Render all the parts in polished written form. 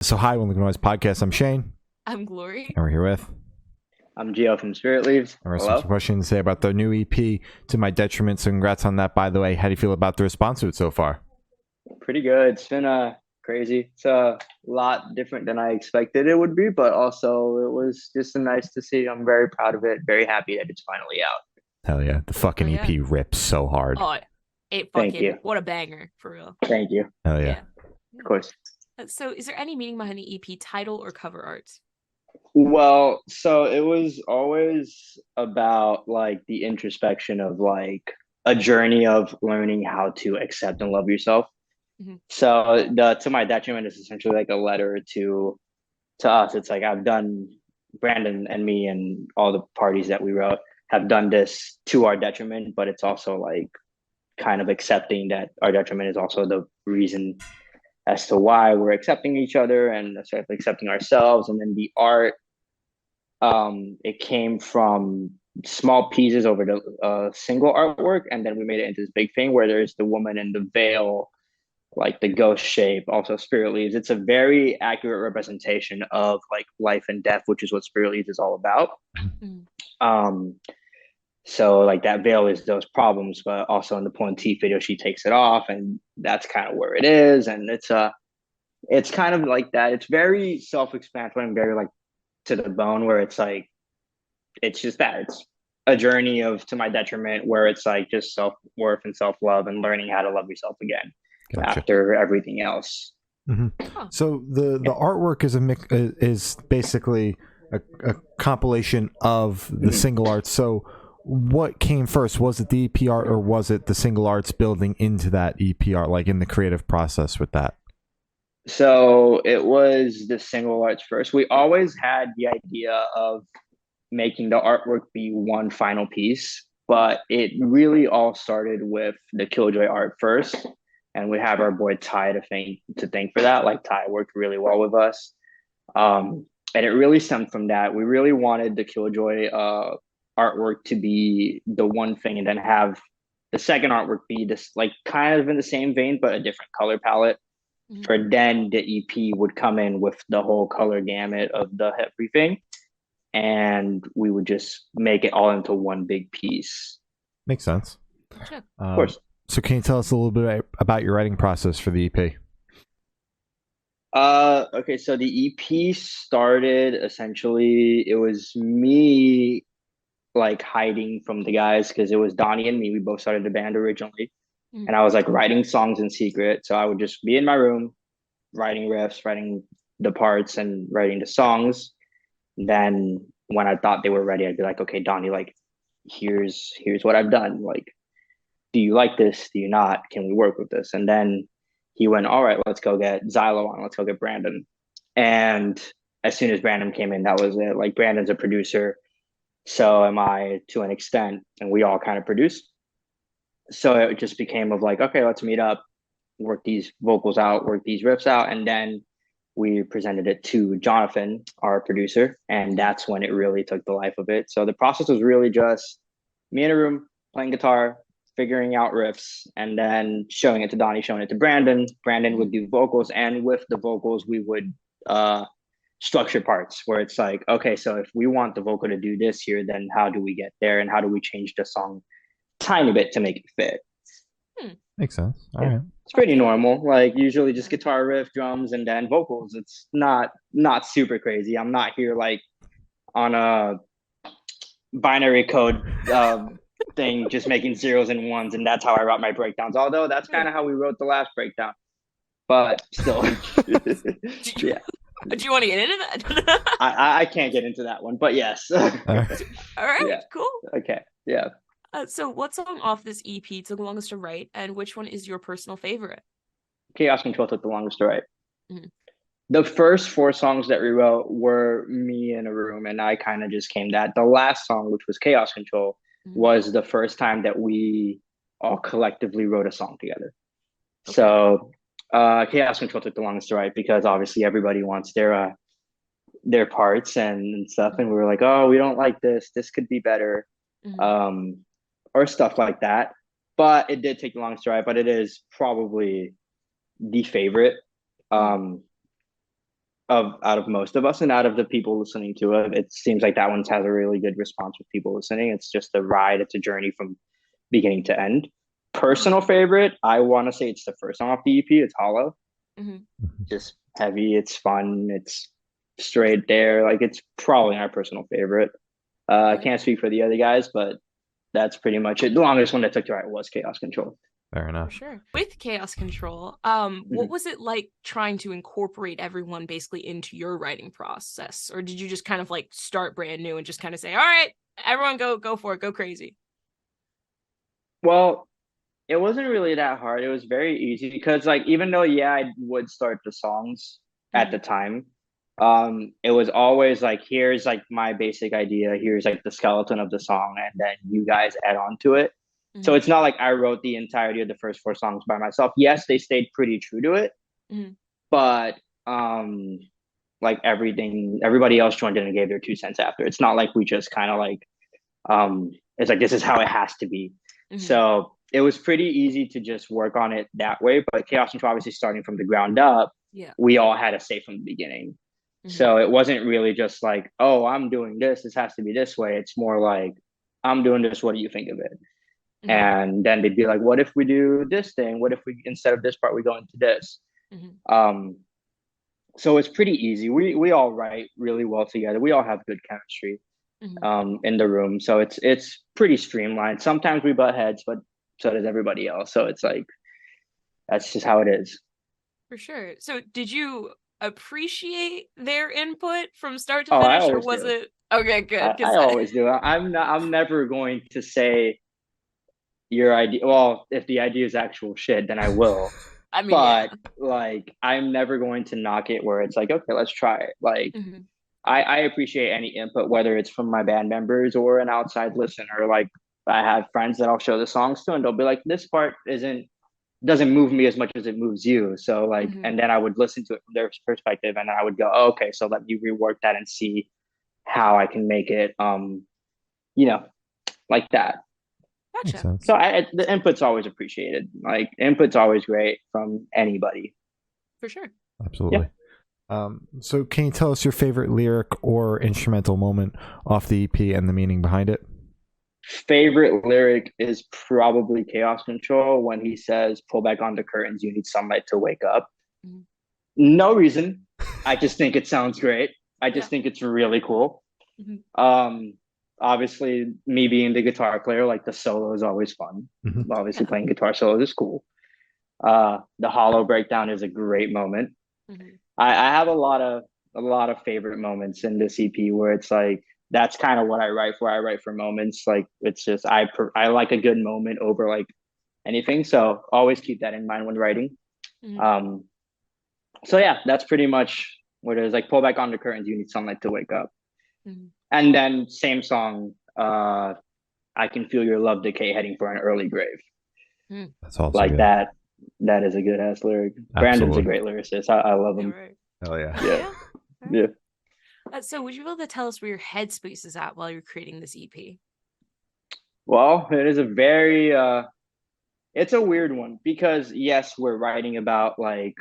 So hi, welcome to Noise Podcast. I'm Shane, I'm Glory. and we're here with. I'm Gio from Spirit Leaves. And we have Hello. some questions to say about the new EP, To My Detriment. So congrats on that, by the way. How do you feel about the response to it so far? Pretty good. It's been crazy. It's a lot different than I expected it would be, but also it was just nice to see. I'm very proud of it. Very happy that it's finally out. Hell yeah, the fucking Oh, EP yeah. rips so hard. Oh, it Thank fucking you. what a banger for real. Thank you. Hell yeah. Of course. So, is there any meaning behind the EP title or cover art? Well, so it was always about like the introspection of like a journey of learning how to accept and love yourself. Mhm. So the To My Detriment is essentially like a letter to us. It's like I've done Brandon and me and all the parties that we wrote have done this to our detriment, but it's also like kind of accepting that our detriment is also the reason as to why we're accepting each other and accepting ourselves. And then the art, it came from small pieces over the single artwork, and then we made it into this big thing where there's the woman in the veil, like the ghost shape, also Spirit Leaves. It's a very accurate representation of like life and death, which is what Spirit Leaves is all about. Mm. Um, so like that veil is those problems, but also in the Pointe video, she takes it off, and that's kind of where it is. And it's kind of like that. It's very self-explanatory and very like to the bone, where it's like it's just that it's a journey of To My Detriment, where it's like just self-worth and self-love and learning how to love yourself again Gotcha. after everything else. Huh. So the artwork is basically a compilation of the single arts. So what came first? Was it the EP art or was it the single arts building into that EP art, like in the creative process with that? So it was the single arts first. We always had the idea of making the artwork be one final piece, but it really all started with the Killjoy art first. And we have our boy Ty to thank for that. Like Ty worked really well with us. And it really stemmed from that. We really wanted the Killjoy artwork to be the one thing, and then have the second artwork be this like kind of in the same vein, but a different color palette. Mhm. For then the EP would come in with the whole color gamut of the everything, and we would just make it all into one big piece. Makes sense. Gotcha. Of course. So can you tell us a little bit about your writing process for the EP? Okay, so the EP started essentially, it was me like hiding from the guys because it was Donnie and me. We both started the band originally. Mhm. And I was like writing songs in secret. So I would just be in my room, writing riffs, writing the parts and writing the songs. Then when I thought they were ready, I'd be like, okay, Donnie, like here's what I've done. Like, do you like this? Do you not? Can we work with this? And then he went, all right, let's go get Xylo on. Let's go get Brandon. And as soon as Brandon came in, that was it. Like Brandon's a producer. So am I to an extent. And we all kind of produce. So it just became of like, okay, let's meet up, work these vocals out, work these riffs out. And then we presented it to Jonathan, our producer. And that's when it really took the life of it. So the process was really just me in a room playing guitar, figuring out riffs, and then showing it to Donnie, showing it to Brandon. Brandon would do vocals, and with the vocals, we would structure parts where it's like, okay, so if we want the vocal to do this here, then how do we get there, and how do we change the song tiny bit to make it fit? Makes sense. All Yeah. right. It's pretty normal. Like usually just guitar riff, drums, and then vocals. It's not super crazy. I'm not here like on a binary code thing, just making zeros and ones, and that's how I write my breakdowns. Although that's kind of how we wrote the last breakdown, but still, yeah. Do you want to get into that? I can't get into that one, but yes. All right. All right, Yeah. cool. Okay, yeah. So, what song off this EP took the longest to write, and which one is your personal favorite? Chaos Control took the longest to write. Mhm. The first four songs that we wrote were me in a room, and I kind of just came that. The last song, which was Chaos Control, Mhm. was the first time that we all collectively wrote a song together. Okay. So Chaos Control took the longest to write because obviously everybody wants their parts and stuff, and we were like, oh, we don't like this. This could be better, Mhm. or stuff like that. But it did take the longest to write. But it is probably the favorite. of out of most of us and out of the people listening to it. It seems like that one has a really good response with people listening. It's just a ride. It's a journey from beginning to end. Mhm. Personal favorite, I want to say it's the first song off the EP. It's Hollow. Mhm. Just heavy. It's fun. It's straight there. Like it's probably my personal favorite. I Okay. can't speak for the other guys, but that's pretty much it. The longest one that took to write was Chaos Control. Fair For enough. sure. With Chaos Control, what Mhm. was it like trying to incorporate everyone basically into your writing process? Or did you just kind of like start brand new and just kind of say, all right, everyone go for it, go crazy? Well, it wasn't really that hard. It was very easy because like even though yeah, I would start the songs at Hmm. the time, it was always like here's like my basic idea, here's like the skeleton of the song, and then you guys add on to it. So Hmm. it's not like I wrote the entirety of the first four songs by myself. Yes, they stayed pretty true to it, Hmm. but like everybody else joined in and gave their 2 cents after. It's not like we just kind of like it's like this is how it has to be. Hmm. So it was pretty easy to just work on it that way. But Chaos Control, obviously starting from the ground up, Yeah. we all had a say from the beginning. Hmm. So it wasn't really just like, oh, I'm doing this. This has to be this way. It's more like, I'm doing this. What do you think of it? Hmm. And then they'd be like, what if we do this thing? What if we, instead of this part, we go into this? Hmm. Um, so it's pretty easy. We all write really well together. We all have good chemistry Hmm. in the room. So it's pretty streamlined. Sometimes we butt heads, but so does everybody else. So it's like that's just how it is. For sure. So did you appreciate their input from start to Oh, I finish, or always was do. it okay, good? I Because always do. I'm not. I'm never going to say your idea. Well, if the idea is actual shit, then I will. I mean, yeah. But like, I'm never going to knock it where it's like, okay, let's try it. Like, Hmm. I appreciate any input, whether it's from my band members or an outside listener. Like, I have friends that I'll show the songs to, and they'll be like, "This part isn't doesn't move me as much as it moves you." So like, Hmm. and then I would listen to it from their perspective, and I would go, oh, okay, so let me rework that and see how I can make it, you know, like that. Makes Gotcha. sense. So the input's always appreciated. Like input's always great from anybody. For sure. Yeah. Absolutely. So can you tell us your favorite lyric or instrumental moment off the EP and the meaning behind it? Favorite lyric is probably Chaos Control when he says, "Pull back on the curtains. You need sunlight to wake up." Mhm. No reason. I just think it sounds great. I Yeah. just think it's really cool. Hmm. Um, obviously, me being the guitar player, like the solo is always fun. Mhm. Obviously, Yeah. playing guitar solos is cool. The hollow breakdown is a great moment. Hmm. I have a lot of favorite moments in this EP where it's like that's kind of what I write for. I write for moments. Like it's just I like a good moment over like anything. So always keep that in mind when writing. Hmm. Um, so yeah, that's pretty much what it is. Like pull back on the curtains. You need sunlight to wake up. Hmm. And then same song. I can feel your love decay heading for an early grave. Hmm. That's also Like good. that. That is a good ass lyric. Brandon's a Absolutely. great lyricist. I love Yeah. him. Right. Hell yeah. Yeah. Yeah. All right. Yeah. So, would you be able to tell us where your headspace is at while you're creating this EP? Well, it is a very it's a weird one because yes, we're writing about like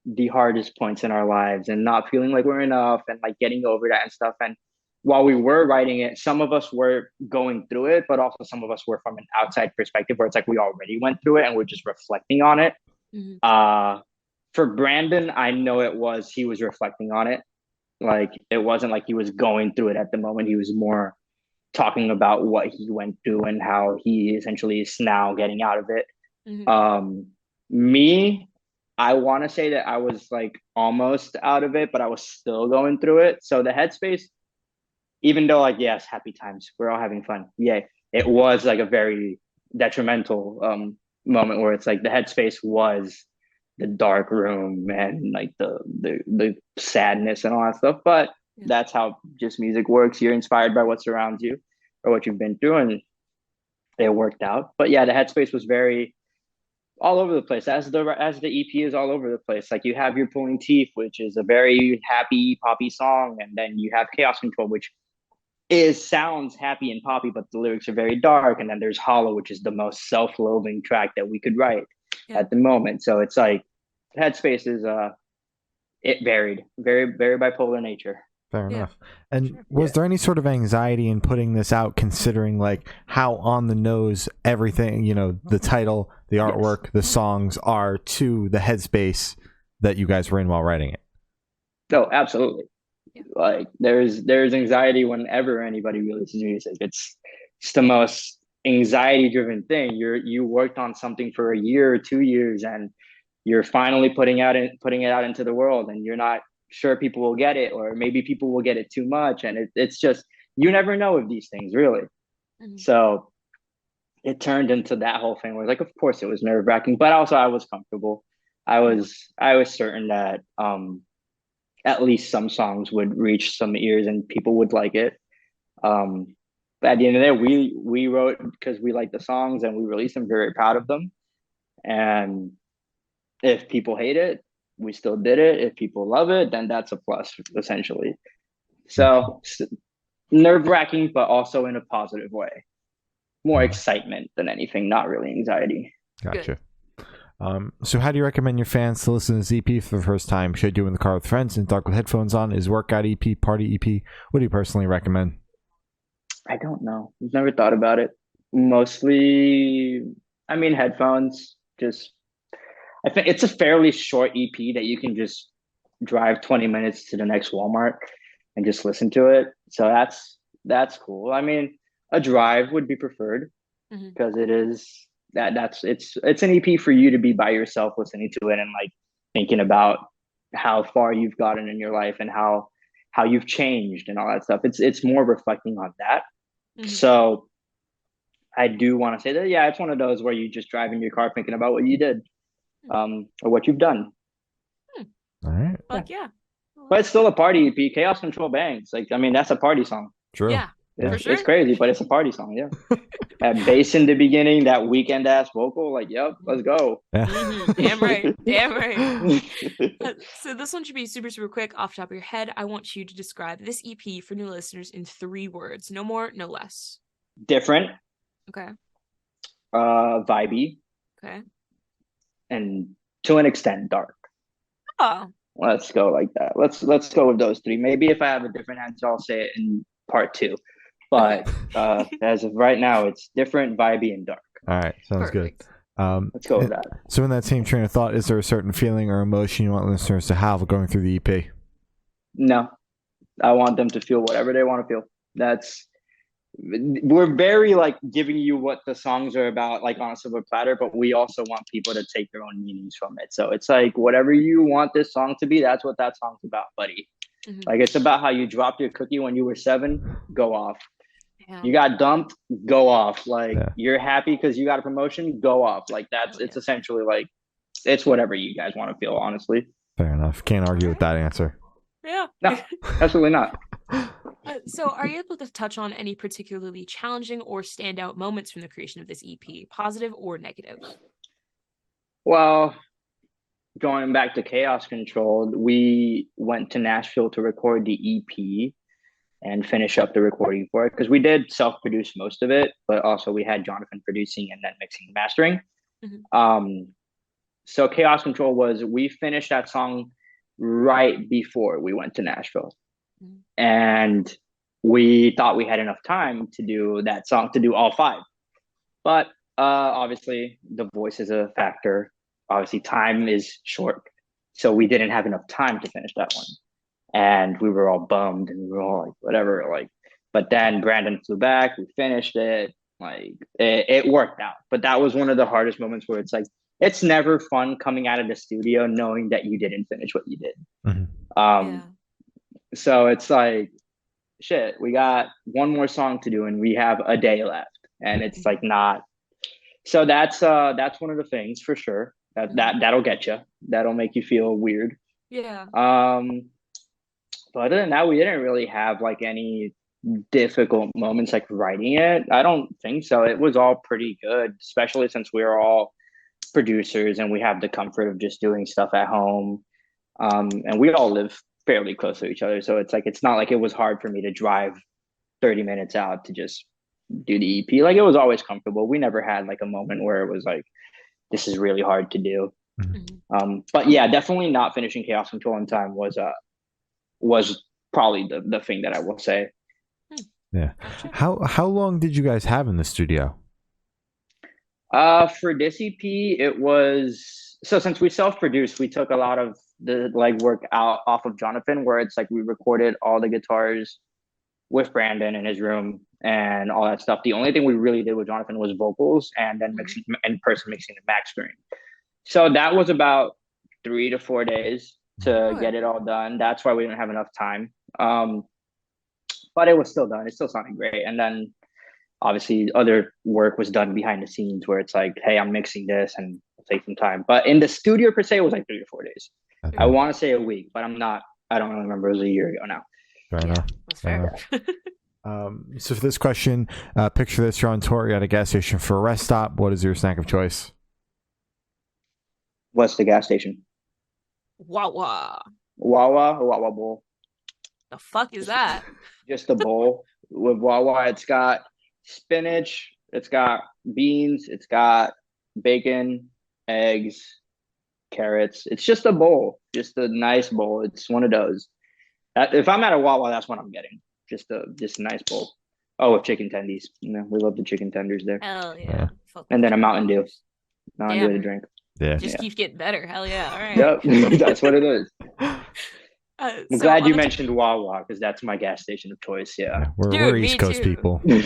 the hardest points in our lives and not feeling like we're enough and like getting over that and stuff. And while we were writing it, some of us were going through it, but also some of us were from an outside perspective where it's like we already went through it and we're just reflecting on it. Hmm. Uh for Brandon, I know it was he was reflecting on it. Like it wasn't like he was going through it at the moment. He was more talking about what he went through and how he essentially is now getting out of it. Hmm. Um, me, I want to say that I was like almost out of it, but I was still going through it. So the headspace, even though like yes, happy times, we're all having fun. Yeah, it was like a very detrimental moment where it's like the headspace was the dark room and like the sadness and all that stuff. But Yeah. that's how just music works. You're inspired by what surrounds you or what you've been through, and it worked out. But yeah, the headspace was very all over the place as the EP is all over the place. Like you have your pulling teeth, which is a very happy poppy song, and then you have Chaos Control, which is sounds happy and poppy, but the lyrics are very dark. And then there's Hollow, which is the most self-loathing track that we could write Yeah. at the moment. So it's like Headspace is It varied, very bipolar nature. Fair Yeah, enough. And sure. was there any sort of anxiety in putting this out, considering like how on the nose everything, the title, the Yes. artwork, the songs are to the headspace that you guys were in while writing it? No, absolutely. Yeah. Like there's anxiety whenever anybody releases music. It's the most anxiety driven thing. You worked on something for a year or 2 years, and you're finally putting it out into the world, and you're not sure people will get it, or maybe people will get it too much, and it's just, you never know with these things, really. Mhm. So it turned into that whole thing where, like, of course it was nerve wracking, but also I was comfortable. I was certain that at least some songs would reach some ears and people would like it. But at the end of the day, we wrote because we liked the songs and we released them, very proud of them. And if people hate it, we still did it. If people love it, then that's a plus, essentially. So nerve wracking, but also in a positive way. More excitement than anything, not really anxiety. Gotcha. So how do you recommend your fans to listen to this EP for the first time? Should I do it in the car with friends and dark with headphones on? Is workout EP, party EP? What do you personally recommend? I don't know. I've never thought about it. Mostly, I mean, headphones. Just, I think it's a fairly short EP that you can just drive 20 minutes to the next Walmart and just listen to it. So that's cool. I mean, a drive would be preferred Mhm. because it is it's an EP for you to be by yourself listening to it and like thinking about how far you've gotten in your life and how you've changed and all that stuff. It's more reflecting on that. Mhm. So I do want to say that, yeah, it's one of those where you just drive in your car thinking about what you did, or what you've done. All right. Fuck yeah. But it's still a party EP. Chaos Control bangs. Like, I mean, that's a party song. True. Yeah, for It's, sure. it's crazy, but it's a party song. Yeah. That bass in the beginning, that weekend ass vocal, like, yep, let's go. Yeah. Mhm. Damn right. Damn right. So this one should be super, super quick off the top of your head. I want you to describe this EP for new listeners in 3 words. No more, no less. Different, Okay. vibey, Okay. and to an extent, dark. Oh. Let's go like that. Let's go with those three. Maybe if I have a different answer, I'll say it in part two. But as of right now, it's different, vibey, and dark. All right. Sounds Perfect. good. Let's go with that. So in that same train of thought, is there a certain feeling or emotion you want listeners to have going through the EP? No, I want them to feel whatever they want to feel. We're very like giving you what the songs are about, like on a silver platter, but we also want people to take their own meanings from it. So it's like whatever you want this song to be, that's what that song's about, buddy. Mhm. Like, it's about how you dropped your cookie when you were 7, go off. Yeah. You got dumped, go off. Like, Yeah. you're happy because you got a promotion, go off. Like, it's essentially like, it's whatever you guys want to feel, honestly. Fair enough. Can't argue with that answer. Yeah. No, absolutely not. So are you able to touch on any particularly challenging or standout moments from the creation of this EP, positive or negative? Well, going back to Chaos Control, we went to Nashville to record the EP and finish up the recording for it, because we did self-produce most of it, but also we had Jonathan producing and then mixing and mastering. Mhm. So Chaos Control we finished that song right before we went to Nashville. Mhm. And we thought we had enough time to do that song, to do all 5. But obviously the voice is a factor. Obviously time is short. So we didn't have enough time to finish that one. And we were all bummed and we were all like, whatever, like, but then Brandon flew back, we finished it, like it worked out. But that was one of the hardest moments where it's like, it's never fun coming out of the studio knowing that you didn't finish what you did. Mm-hmm. So it's like, shit, we got one more song to do and we have a day left, and it's like not. So that's one of the things for sure that'll get you. That'll make you feel weird. Yeah. But other than that, we didn't really have like any difficult moments like writing it. I don't think so. It was all pretty good, especially since we are all producers and we have the comfort of just doing stuff at home. And we all live fairly close to each other. So it's like, it's not like it was hard for me to drive 30 minutes out to just do the EP. Like, it was always comfortable. We never had like a moment where it was like, this is really hard to do. But yeah, definitely not finishing Chaos Control in time was probably the thing that I will say. Yeah. How long did you guys have in the studio? For this EP, it was so since we self-produced, we took a lot of the legwork out off of Jonathan, where it's like we recorded all the guitars with Brandon in his room and all that stuff. The only thing we really did with Jonathan was vocals and then mixing in person mixing and mastering. So that was about 3 to 4 days to get it all done. That's why we didn't have enough time. But it was still done. It still sounded great. And then obviously other work was done behind the scenes where it's like, hey, I'm mixing this and it'll take some time. But in the studio per se, it was like 3 to 4 days. Okay. I want to say a week, but I don't really remember. It was a year ago now. Fair enough. That's fair. So for this question, picture this: you're on tour, you're at a gas station for a rest stop. What is your snack of choice? What's the gas station? Wawa. Wawa bowl. The fuck is that? Just a bowl with Wawa. It's got spinach, it's got beans, it's got bacon, eggs, carrots. It's just a bowl, just a nice bowl. It's one of those. If I'm at a Wawa, that's what I'm getting. Just a nice bowl. Oh, with chicken tendies. You know, we love the chicken tenders there. Hell yeah. And then a Mountain Dew. Mountain Dew to drink. Yeah. Just keeps getting better. Hell yeah. All right. Yep, that's what it is. I'm glad you on mentioned Wawa because that's my gas station of choice. Yeah. We're Dude, East me Coast too. people. Yeah.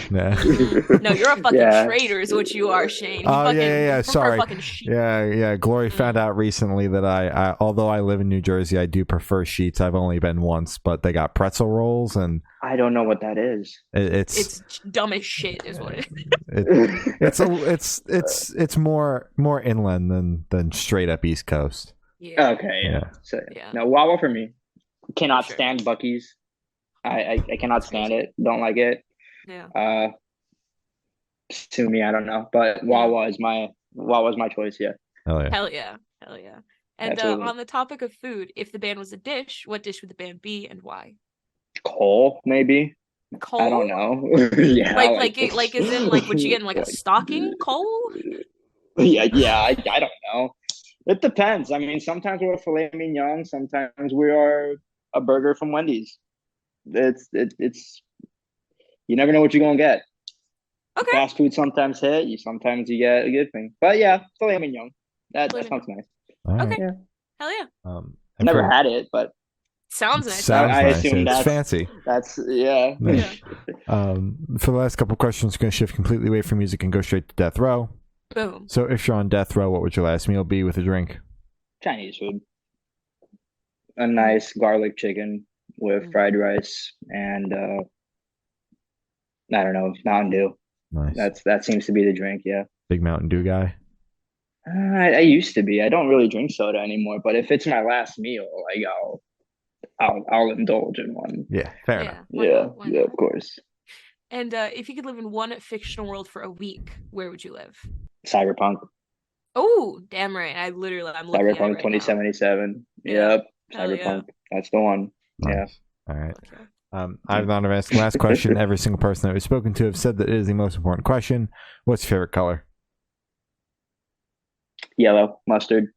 No, you're a fucking Yeah. traitor, is what you are, Shane. You Oh fucking yeah. prefer Sorry. fucking sheep. Yeah. Glory found out recently that I although I live in New Jersey, I do prefer Sheets. I've only been once, but they got pretzel rolls and I don't know what that is. It's dumb as shit, is what it is. it's more inland than straight up East Coast. Yeah. Okay. Yeah. Yeah. So, Yeah. no, Wawa for me. Cannot Sure. stand Buc-ee's. I cannot stand it. Don't like it. Yeah. To me, I don't know, but Wawa's my choice. Yeah. Hell yeah. Hell yeah. Hell yeah. And Absolutely. on the topic of food, if the band was a dish, what dish would the band be and why? Coal, maybe. Coal? I don't know. Yeah. Like as in like would you get in like a stocking coal? Yeah. I don't know. It depends. I mean, sometimes we're a filet mignon. Sometimes we are a burger from Wendy's. It's you never know what you're gonna get. Okay. Fast food sometimes hit you. Sometimes you get a good thing. But yeah, filet mignon. That Filet sounds nice. All right. Okay. Yeah. Hell yeah. And Never for- had it, but Sounds nice. Sounds I nice. assume It's that's- fancy. that's yeah. Yeah. For the last couple questions, we're going to shift completely away from music and go straight to death row. Boom. So if you're on death row, what would your last meal be with a drink? Chinese food. A nice garlic chicken with fried rice and I don't know, Mountain Dew. Nice. That seems to be the drink. Yeah. Big Mountain Dew guy. I used to be. I don't really drink soda anymore, but if it's my last meal, like I'll indulge in one. Yeah, fair enough. Why Yeah, not? of course. And if you could live in one fictional world for a week, where would you live? Cyberpunk. Oh, damn right. I'm looking at it Cyberpunk right now. 2077. Yeah. Yep. Hell yeah. Cyberpunk. That's the one. Yeah. Nice. All right. Okay. I've not asked the last question. Every single person that we've spoken to have said that it is the most important question. What's your favorite color? Yellow. Mustard.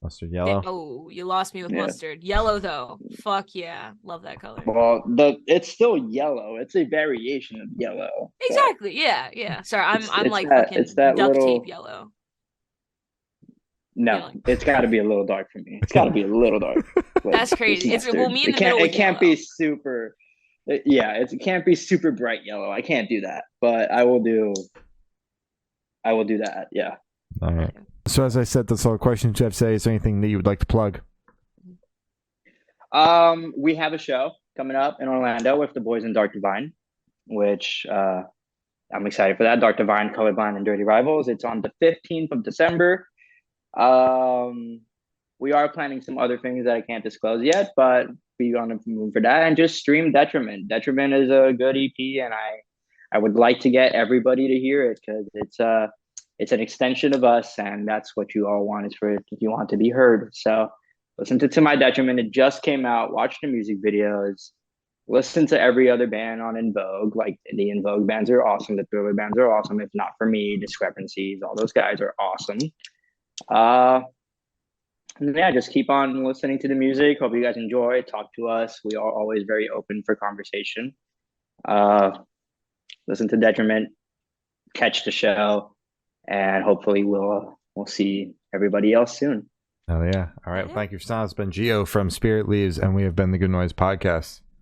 Mustard yellow. Oh, you lost me with Yeah. mustard. Yellow though. Fuck yeah. Love that color. Well, it's still yellow. It's a variation of yellow. Exactly. Yeah. Sorry, I'm It's like that- fucking it's that duct little- tape yellow. No, Yellow. it's got to be a little dark for me. It's got to be a little dark. Like, That's crazy. It's- mustard. well, me in it the can't. middle It with can't be yellow. super. It can't be super bright yellow. I can't do that. But I will do. I will do that. Yeah. All right. So as I said, that's all the questions you have to say. Is there anything that you would like to plug? We have a show coming up in Orlando with the boys in Dark Divine, which I'm excited for that. Dark Divine, Colorblind, and Dirty Rivals. It's on the 15th of December. We are planning some other things that I can't disclose yet, but be on the move for that and just stream Detriment. Detriment is a good EP, and I would like to get everybody to hear it because it's an extension of us, and that's what you all want is for it, you want to be heard. So listen to My Detriment. It just came out. Watch the music videos. Listen to every other band on In Vogue. Like the In Vogue bands are awesome. The Thriller bands are awesome. If not for me, Discrepancies, all those guys are awesome. And yeah, just keep on listening to the music. Hope you guys enjoy. Talk to us. We are always very open for conversation. Uh, listen to Detriment, catch the show, and hopefully we'll see everybody else soon. Oh yeah. All right. Well, thank you for sound. It's been Gio from Spirit Leaves, and we have been the Good Noise Podcast.